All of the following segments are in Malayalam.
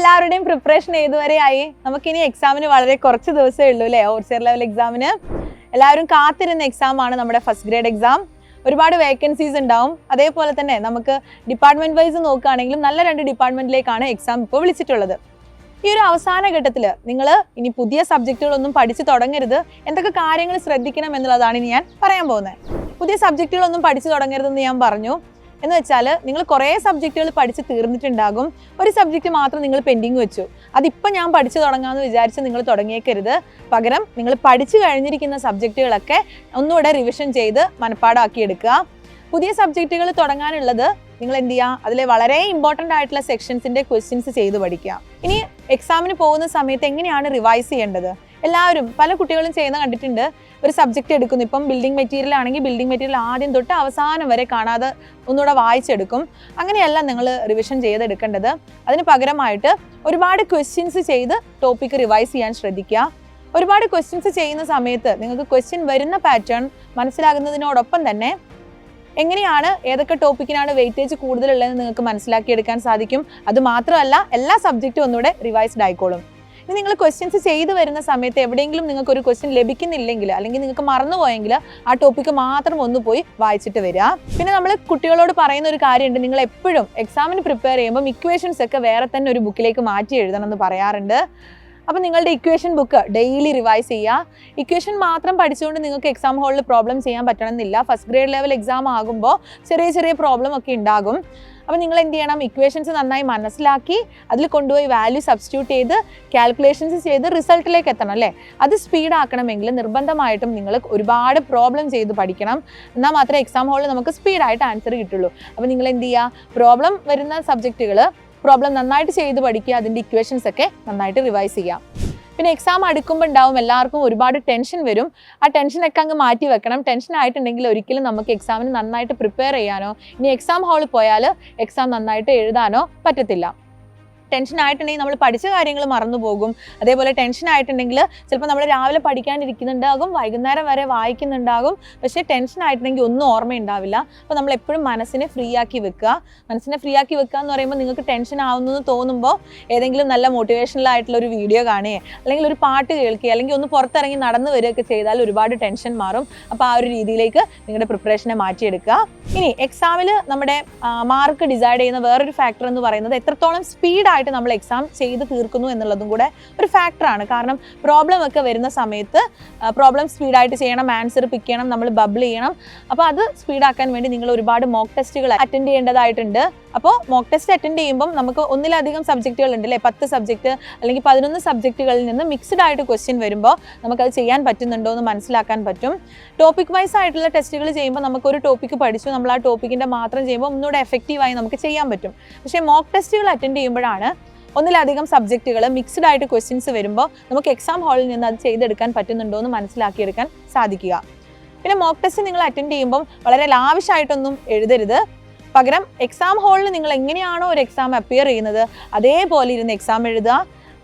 എല്ലാവരുടെയും പ്രിപ്പറേഷൻ ഏതുവരെയായി? നമുക്കിനി എക്സാമിന് വളരെ കുറച്ച് ദിവസമേ ഉള്ളൂ അല്ലേ? ഓവർസിയർ ലെവൽ എക്സാമിന് എല്ലാവരും കാത്തിരുന്ന എക്സാമാണ് നമ്മുടെ ഫസ്റ്റ് ഗ്രേഡ് എക്സാം. ഒരുപാട് വേക്കൻസീസ് ഉണ്ടാവും. അതേപോലെ തന്നെ നമുക്ക് ഡിപ്പാർട്ട്മെന്റ് വൈസ് നോക്കുകയാണെങ്കിലും നല്ല 2 ഡിപ്പാർട്ട്മെന്റിലേക്കാണ് എക്സാം ഇപ്പോൾ വിളിച്ചിട്ടുള്ളത്. ഈ ഒരു അവസാന ഘട്ടത്തിൽ നിങ്ങൾ ഇനി പുതിയ സബ്ജക്റ്റുകളൊന്നും പഠിച്ചു തുടങ്ങരുത്. എന്തൊക്കെ കാര്യങ്ങൾ ശ്രദ്ധിക്കണം എന്നുള്ളതാണ് ഇനി ഞാൻ പറയാൻ പോകുന്നത്. പുതിയ സബ്ജക്റ്റുകളൊന്നും പഠിച്ചു തുടങ്ങരുതെന്ന് ഞാൻ പറഞ്ഞു. എന്ന് വെച്ചാൽ നിങ്ങൾ കുറേ സബ്ജക്റ്റുകൾ പഠിച്ച് തീർന്നിട്ടുണ്ടാകും. ഒരു സബ്ജക്റ്റ് മാത്രം നിങ്ങൾ പെൻഡിങ് വെച്ചു. അതിപ്പോൾ ഞാൻ പഠിച്ചു തുടങ്ങാമെന്ന് വിചാരിച്ച് നിങ്ങൾ തുടങ്ങിയേക്കരുത്. പകരം നിങ്ങൾ പഠിച്ചു കഴിഞ്ഞിരിക്കുന്ന സബ്ജക്റ്റുകളൊക്കെ ഒന്നുകൂടെ റിവിഷൻ ചെയ്ത് മനപ്പാടാക്കിയെടുക്കുക. പുതിയ സബ്ജക്റ്റുകൾ തുടങ്ങാനുള്ളത് നിങ്ങൾ എന്ത് ചെയ്യുക, അതിലെ വളരെ ഇമ്പോർട്ടൻ്റ് ആയിട്ടുള്ള സെക്ഷൻസിൻ്റെ ക്വസ്റ്റ്യൻസ് ചെയ്ത് പഠിക്കുക. ഇനി എക്സാമിന് പോകുന്ന സമയത്ത് എങ്ങനെയാണ് റിവൈസ് ചെയ്യേണ്ടത്? എല്ലാവരും പല കുട്ടികളും ചെയ്യുന്ന കണ്ടിട്ടുണ്ട്. ഒരു സബ്ജക്റ്റ് എടുക്കുന്നു, ഇപ്പം ബിൽഡിംഗ് മെറ്റീരിയൽ ആണെങ്കിൽ ബിൽഡിംഗ് മെറ്റീരിയൽ ആദ്യം തൊട്ട് അവസാനം വരെ കാണാതെ ഒന്നുകൂടെ വായിച്ചെടുക്കും. അങ്ങനെയല്ല നിങ്ങൾ റിവിഷൻ ചെയ്തെടുക്കേണ്ടത്. അതിന് പകരമായിട്ട് ഒരുപാട് ക്വസ്റ്റ്യൻസ് ചെയ്ത് ടോപ്പിക്ക് റിവൈസ് ചെയ്യാൻ ശ്രദ്ധിക്കുക. ഒരുപാട് ക്വസ്റ്റ്യൻസ് ചെയ്യുന്ന സമയത്ത് നിങ്ങൾക്ക് ക്വസ്റ്റ്യൻ വരുന്ന പാറ്റേൺ മനസ്സിലാകുന്നതിനോടൊപ്പം തന്നെ എങ്ങനെയാണ് ഏതൊക്കെ ടോപ്പിക്കിനാണ് വെയിറ്റേജ് കൂടുതലുള്ളതെന്ന് നിങ്ങൾക്ക് മനസ്സിലാക്കിയെടുക്കാൻ സാധിക്കും. അതുമാത്രമല്ല എല്ലാ സബ്ജക്റ്റും ഒന്നുകൂടെ റിവൈസ്ഡ് ആയിക്കോളും. ഇനി നിങ്ങൾ ക്വസ്റ്റ്യൻസ് ചെയ്തു വരുന്ന സമയത്ത് എവിടെയെങ്കിലും നിങ്ങൾക്ക് ഒരു ക്വസ്റ്റ്യൻ ലഭിക്കുന്നില്ലെങ്കിൽ അല്ലെങ്കിൽ നിങ്ങൾക്ക് മറന്നുപോയെങ്കിൽ ആ ടോപ്പിക്ക് മാത്രം ഒന്ന് പോയി വായിച്ചിട്ട് വരിക. പിന്നെ നമ്മൾ കുട്ടികളോട് പറയുന്ന ഒരു കാര്യമുണ്ട്, നിങ്ങൾ എപ്പോഴും എക്സാമിന് പ്രിപ്പയർ ചെയ്യുമ്പോൾ ഇക്വേഷൻസ് ഒക്കെ വേറെ തന്നെ ഒരു ബുക്കിലേക്ക് മാറ്റി എഴുതണം എന്ന് പറയാറുണ്ട്. അപ്പോൾ നിങ്ങളുടെ ഇക്വേഷൻ ബുക്ക് ഡെയിലി റിവൈസ് ചെയ്യുക. ഇക്വേഷൻ മാത്രം പഠിച്ചുകൊണ്ട് നിങ്ങൾക്ക് എക്സാം ഹാളിൽ പ്രോബ്ലം ചെയ്യാൻ പറ്റണമെന്നില്ല. ഫസ്റ്റ് ഗ്രേഡ് ലെവൽ എക്സാം ആകുമ്പോൾ ചെറിയ പ്രോബ്ലം ഒക്കെ ഉണ്ടാകും. അപ്പോൾ നിങ്ങൾ എന്ത് ചെയ്യണം, ഇക്വേഷൻസ് നന്നായി മനസ്സിലാക്കി അതിൽ കൊണ്ടുപോയി വാല്യൂ സബ്സ്റ്റിറ്റ്യൂട്ട് ചെയ്ത് കാൽക്കുലേഷൻസ് ചെയ്ത് റിസൾട്ടിലേക്ക് എത്തണം അല്ലേ? അത് സ്പീഡാക്കണമെങ്കിൽ നിർബന്ധമായിട്ടും നിങ്ങൾ ഒരുപാട് പ്രോബ്ലം ചെയ്ത് പഠിക്കണം. എന്നാൽ മാത്രമേ എക്സാം ഹാളിൽ നമുക്ക് സ്പീഡായിട്ട് ആൻസർ കിട്ടുള്ളൂ. അപ്പോൾ നിങ്ങൾ എന്ത് ചെയ്യുക, പ്രോബ്ലം വരുന്ന സബ്ജക്റ്റുകൾ പ്രോബ്ലം നന്നായിട്ട് ചെയ്ത് പഠിക്കുക. അതിൻ്റെ ഇക്വേഷൻസ് ഒക്കെ നന്നായിട്ട് റിവൈസ് ചെയ്യാം. പിന്നെ എക്സാം അടുക്കുമ്പോൾ ഉണ്ടാവും എല്ലാവർക്കും ഒരുപാട് ടെൻഷൻ വരും. ആ ടെൻഷനൊക്കെ അങ്ങ് മാറ്റി വെക്കണം. ടെൻഷൻ ആയിട്ടുണ്ടെങ്കിൽ ഒരിക്കലും നമുക്ക് എക്സാമിന് നന്നായിട്ട് പ്രിപ്പയർ ചെയ്യാനോ ഇനി എക്സാം ഹാളിൽ പോയാൽ എക്സാം നന്നായിട്ട് എഴുതാനോ പറ്റത്തില്ല. ടെൻഷൻ ആയിട്ടുണ്ടെങ്കിൽ നമ്മൾ പഠിച്ച കാര്യങ്ങൾ മറന്നു പോകും. അതേപോലെ ടെൻഷൻ ആയിട്ടുണ്ടെങ്കിൽ ചിലപ്പോൾ നമ്മൾ രാവിലെ പഠിക്കാനിരിക്കുന്നുണ്ടാകും, വൈകുന്നേരം വരെ വായിക്കുന്നുണ്ടാകും, പക്ഷേ ടെൻഷൻ ആയിട്ടുണ്ടെങ്കിൽ ഒന്നും ഓർമ്മയുണ്ടാവില്ല. അപ്പോൾ നമ്മൾ എപ്പോഴും മനസ്സിനെ ഫ്രീ ആക്കി വെക്കുക. മനസ്സിനെ ഫ്രീ ആക്കി വെക്കുക എന്ന് പറയുമ്പോൾ നിങ്ങൾക്ക് ടെൻഷൻ ആവുന്നു എന്ന് തോന്നുമ്പോൾ ഏതെങ്കിലും നല്ല മോട്ടിവേഷണൽ ആയിട്ടുള്ള ഒരു വീഡിയോ കാണുകയോ അല്ലെങ്കിൽ ഒരു പാട്ട് കേൾക്കുകയോ അല്ലെങ്കിൽ ഒന്ന് പുറത്തിറങ്ങി നടന്നു വരികയൊക്കെ ചെയ്താൽ ഒരുപാട് ടെൻഷൻ മാറും. അപ്പോൾ ആ ഒരു രീതിയിലേക്ക് നിങ്ങളുടെ പ്രിപ്പറേഷനെ മാറ്റിയെടുക്കുക. ഇനി എക്സാമിൽ നമ്മുടെ മാർക്ക് ഡിസൈഡ് ചെയ്യുന്ന വേറൊരു ഫാക്ടർ എന്ന് പറയുന്നത് എത്രത്തോളം സ്പീഡായിട്ട് നമ്മൾ എക്സാം ചെയ്ത് തീർക്കുന്നു എന്നുള്ളതും കൂടെ ഒരു ഫാക്ടറാണ്. കാരണം പ്രോബ്ലം ഒക്കെ വരുന്ന സമയത്ത് പ്രോബ്ലം സ്പീഡായിട്ട് ചെയ്യണം, ആൻസർ പിക്ക് ചെയ്യണം, നമ്മൾ ബബിൾ ചെയ്യണം. അപ്പോൾ അത് സ്പീഡാക്കാൻ വേണ്ടി നിങ്ങൾ ഒരുപാട് മോക്ക് ടെസ്റ്റുകൾ അറ്റൻഡ് ചെയ്യേണ്ടതായിട്ടുണ്ട്. അപ്പോൾ മോക്ക് ടെസ്റ്റ് അറ്റൻഡ് ചെയ്യുമ്പം നമുക്ക് ഒന്നിലധികം സബ്ജക്റ്റുകൾ ഉണ്ട് അല്ലേ? 10 സബ്ജക്റ്റ് അല്ലെങ്കിൽ 11 സബ്ജക്റ്റുകളിൽ നിന്ന് മിക്സ്ഡ് ആയിട്ട് ക്വസ്റ്റ്യൻ വരുമ്പോൾ നമുക്കത് ചെയ്യാൻ പറ്റുന്നുണ്ടോ എന്ന് മനസ്സിലാക്കാൻ പറ്റും. ടോപ്പിക് വൈസ് ആയിട്ടുള്ള ടെസ്റ്റുകൾ ചെയ്യുമ്പോൾ നമുക്കൊരു ടോപ്പിക്ക് പഠിച്ചു, നമ്മൾ ആ ടോപ്പിക്കിൻ്റെ മാത്രം ചെയ്യുമ്പോൾ ഒന്നുകൂടെ എഫക്റ്റീവായി നമുക്ക് ചെയ്യാൻ പറ്റും. പക്ഷേ മോക്ക് ടെസ്റ്റുകൾ അറ്റൻഡ് ചെയ്യുമ്പോഴാണ് ഒന്നിലധികം സബ്ജക്റ്റുകൾ മിക്സ്ഡ് ആയിട്ട് ക്വസ്റ്റ്യൻസ് വരുമ്പോൾ നമുക്ക് എക്സാം ഹാളിൽ നിന്ന് അത് ചെയ്തെടുക്കാൻ പറ്റുന്നുണ്ടോ എന്ന് മനസ്സിലാക്കിയെടുക്കാൻ സാധിക്കുക. പിന്നെ മോക്ക് ടെസ്റ്റ് നിങ്ങൾ അറ്റൻഡ് ചെയ്യുമ്പം വളരെ ലാവിഷായിട്ടൊന്നും എഴുതരുത്. പകരം എക്സാം ഹാളിൽ നിങ്ങൾ എങ്ങനെയാണോ ഒരു എക്സാം അപ്പിയർ ചെയ്യുന്നത് അതേപോലെ ഇരുന്ന് എക്സാം എഴുതുക.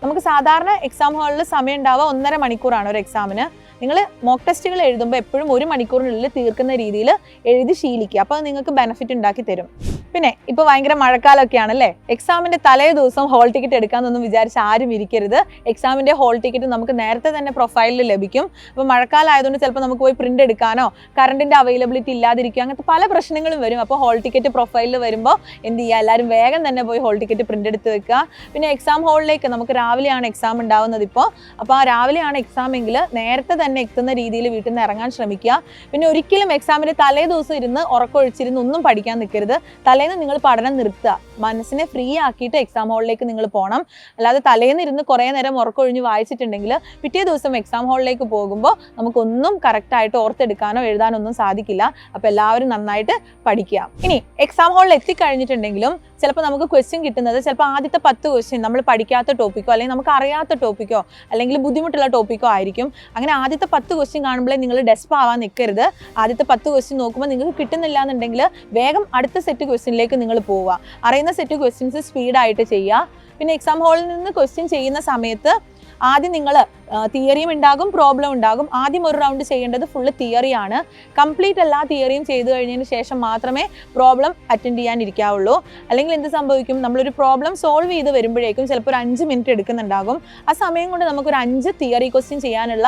നമുക്ക് സാധാരണ എക്സാം ഹാളിൽ സമയം ഉണ്ടാവുക 1.5 മണിക്കൂറാണ് ഒരു എക്സാമിന്. നിങ്ങൾ മോക്ക് ടെസ്റ്റുകൾ എഴുതുമ്പോൾ എപ്പോഴും 1 മണിക്കൂറിനുള്ളിൽ തീർക്കുന്ന രീതിയിൽ എഴുതി ശീലിക്കുക. അപ്പോൾ അത് നിങ്ങൾക്ക് ബെനിഫിറ്റ് ഉണ്ടാക്കി തരും. പിന്നെ ഇപ്പോൾ ഭയങ്കര മഴക്കാലമൊക്കെ ആണല്ലേ? എക്സാമിൻ്റെ തലേ ദിവസം ഹോൾ ടിക്കറ്റ് എടുക്കാമെന്നൊന്നും വിചാരിച്ച് ആരും ഇരിക്കരുത്. എക്സാമിൻ്റെ ഹോൾ ടിക്കറ്റ് നമുക്ക് നേരത്തെ തന്നെ പ്രൊഫൈലിൽ ലഭിക്കും. അപ്പോൾ മഴക്കാലം ആയതുകൊണ്ട് ചിലപ്പോൾ നമുക്ക് പോയി പ്രിൻ്റ് എടുക്കാനോ കറണ്ടിൻ്റെ അവൈലബിലിറ്റി ഇല്ലാതിരിക്കുക, അങ്ങനത്തെ പല പ്രശ്നങ്ങളും വരും. അപ്പോൾ ഹോൾ ടിക്കറ്റ് പ്രൊഫൈലിൽ വരുമ്പോൾ എന്ത് ചെയ്യുക, എല്ലാവരും വേഗം തന്നെ പോയി ഹോൾ ടിക്കറ്റ് പ്രിൻ്റ് എടുത്ത് വെക്കുക. പിന്നെ എക്സാം ഹോളിലേക്ക് നമുക്ക് രാവിലെയാണ് എക്സാം ഉണ്ടാവുന്നത് ഇപ്പോൾ. അപ്പോൾ ആ രാവിലെയാണ് എക്സാം എങ്കിൽ നേരത്തെ തന്നെ എത്തുന്ന രീതിയിൽ വീട്ടിൽ നിന്ന് ഇറങ്ങാൻ ശ്രമിക്കുക. പിന്നെ ഒരിക്കലും എക്സാമിൻ്റെ തലേ ദിവസം ഇരുന്ന് ഉറക്കമൊഴിച്ചിരുന്ന് ഒന്നും പഠിക്കാൻ നിൽക്കരുത്. തലേന്ന് നിങ്ങൾ പഠനം നിർത്തുക. മനസ്സിനെ ഫ്രീ ആക്കിയിട്ട് എക്സാം ഹാളിലേക്ക് നിങ്ങൾ പോകണം. അല്ലാതെ തലേന്ന് ഇരുന്ന് കുറേ നേരം ഉറക്കമൊഴിഞ്ഞ് വായിച്ചിട്ടുണ്ടെങ്കിൽ പിറ്റേ ദിവസം എക്സാം ഹാളിലേക്ക് പോകുമ്പോൾ നമുക്കൊന്നും കറക്റ്റായിട്ട് ഓർത്തെടുക്കാനോ എഴുതാനോ ഒന്നും സാധിക്കില്ല. അപ്പോൾ എല്ലാവരും നന്നായിട്ട് പഠിക്കുക. ഇനി എക്സാം ഹാളിൽ എത്തിക്കഴിഞ്ഞിട്ടുണ്ടെങ്കിലും ചിലപ്പോൾ നമുക്ക് ക്വസ്റ്റ്യൻ കിട്ടുന്നത് ചിലപ്പോൾ ആദ്യത്തെ 10 ക്വസ്റ്റ്യൻ നമ്മൾ പഠിക്കാത്ത ടോപ്പിക്കോ അല്ലെങ്കിൽ നമുക്ക് അറിയാത്ത ടോപ്പിക്കോ അല്ലെങ്കിൽ ബുദ്ധിമുട്ടുള്ള ടോപ്പിക്കോ ആയിരിക്കും. അങ്ങനെ ആദ്യത്തെ 10 ക്വസ്റ്റ്യൻ കാണുമ്പോഴേ നിങ്ങൾ ഡെസ്പ് ആവാൻ നിൽക്കരുത്. ആദ്യത്തെ 10 ക്വസ്റ്റ്യൻ നോക്കുമ്പോൾ നിങ്ങൾക്ക് കിട്ടുന്നില്ല എന്നുണ്ടെങ്കിൽ വേഗം അടുത്ത സെറ്റ് ക്വസ്റ്റ്യനിലേക്ക് നിങ്ങൾ പോവുക. അറിയുന്ന സെറ്റ് ക്വസ്റ്റ്യൻസ് സ്പീഡായിട്ട് ചെയ്യുക. പിന്നെ എക്സാം ഹാളിൽ നിന്ന് ക്വസ്റ്റ്യൻ ചെയ്യുന്ന സമയത്ത് ആദ്യം നിങ്ങൾ തിയറിയും ഉണ്ടാകും, പ്രോബ്ലം ഉണ്ടാകും. ആദ്യം ഒരു റൗണ്ട് ചെയ്യേണ്ടത് ഫുള്ള് തിയറിയാണ്. കംപ്ലീറ്റ് എല്ലാ തിയറിയും ചെയ്തു കഴിഞ്ഞതിന് ശേഷം മാത്രമേ പ്രോബ്ലം അറ്റൻഡ് ചെയ്യാനിരിക്കാവുള്ളൂ. അല്ലെങ്കിൽ എന്ത് സംഭവിക്കും, നമ്മളൊരു പ്രോബ്ലം സോൾവ് ചെയ്ത് വരുമ്പോഴേക്കും ചിലപ്പോൾ ഒരു 5 മിനിറ്റ് എടുക്കുന്നുണ്ടാകും. ആ സമയം കൊണ്ട് നമുക്കൊരു 5 തിയറി ക്വസ്റ്റ്യൻ ചെയ്യാനുള്ള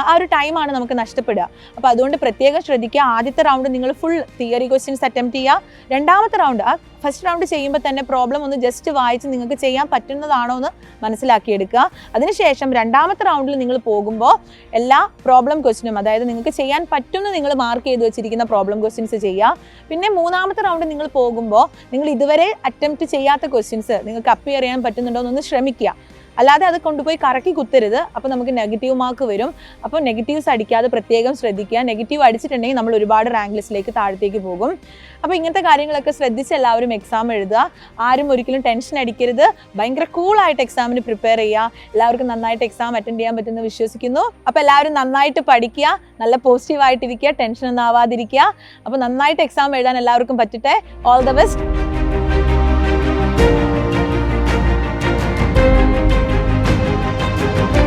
ആ ഒരു ടൈമാണ് നമുക്ക് നഷ്ടപ്പെടുക. അപ്പോൾ അതുകൊണ്ട് പ്രത്യേകം ശ്രദ്ധിക്കുക. ആദ്യത്തെ റൗണ്ട് നിങ്ങൾ ഫുൾ തിയറി ക്വസ്റ്റ്യൻസ് അറ്റംപ്റ്റ് ചെയ്യുക. രണ്ടാമത്തെ റൗണ്ട്, ആ ഫസ്റ്റ് റൗണ്ട് ചെയ്യുമ്പോൾ തന്നെ പ്രോബ്ലം ഒന്ന് ജസ്റ്റ് വായിച്ച് നിങ്ങൾക്ക് ചെയ്യാൻ പറ്റുന്നതാണോ എന്ന് മനസ്സിലാക്കിയെടുക്കുക. അതിനുശേഷം രണ്ടാമത്തെ റൗണ്ടിൽ നിങ്ങൾ പോകുമ്പോൾ എല്ലാ പ്രോബ്ലം ക്വസ്റ്റ്യനും, അതായത് നിങ്ങൾക്ക് ചെയ്യാൻ പറ്റുമെന്ന് നിങ്ങൾ മാർക്ക് ചെയ്ത് വെച്ചിരിക്കുന്ന പ്രോബ്ലം ക്വസ്റ്റ്യൻസ് ചെയ്യുക. പിന്നെ മൂന്നാമത്തെ റൗണ്ട് നിങ്ങൾ പോകുമ്പോൾ നിങ്ങൾ ഇതുവരെ അറ്റംപ്റ്റ് ചെയ്യാത്ത ക്വസ്റ്റ്യൻസ് നിങ്ങൾക്ക് അപ്പിയർ ചെയ്യാൻ പറ്റുന്നുണ്ടോ എന്നൊന്ന് ശ്രമിക്കുക. അല്ലാതെ അത് കൊണ്ടുപോയി കറക്കി കുത്തരുത്. അപ്പോൾ നമുക്ക് നെഗറ്റീവ് മാർക്ക് വരും. അപ്പോൾ നെഗറ്റീവ്സ് അടിക്കാതെ പ്രത്യേകം ശ്രദ്ധിക്കുക. നെഗറ്റീവ് അടിച്ചിട്ടുണ്ടെങ്കിൽ നമ്മൾ ഒരുപാട് റാങ്ക് ലിസ്റ്റിലേക്ക് താഴത്തേക്ക് പോകും. അപ്പോൾ ഇങ്ങനത്തെ കാര്യങ്ങളൊക്കെ ശ്രദ്ധിച്ച് എല്ലാവരും എക്സാം എഴുതുക. ആരും ഒരിക്കലും ടെൻഷൻ അടിക്കരുത്. ഭയങ്കര കൂളായിട്ട് എക്സാമിന് പ്രിപ്പയർ ചെയ്യുക. എല്ലാവർക്കും നന്നായിട്ട് എക്സാം അറ്റൻഡ് ചെയ്യാൻ പറ്റുമെന്ന് വിശ്വസിക്കുന്നു. അപ്പോൾ എല്ലാവരും നന്നായിട്ട് പഠിക്കുക, നല്ല പോസിറ്റീവായിട്ടിരിക്കുക, ടെൻഷനൊന്നും ആവാതിരിക്കുക. അപ്പോൾ നന്നായിട്ട് എക്സാം എഴുതാൻ എല്ലാവർക്കും പറ്റട്ടെ. All the best.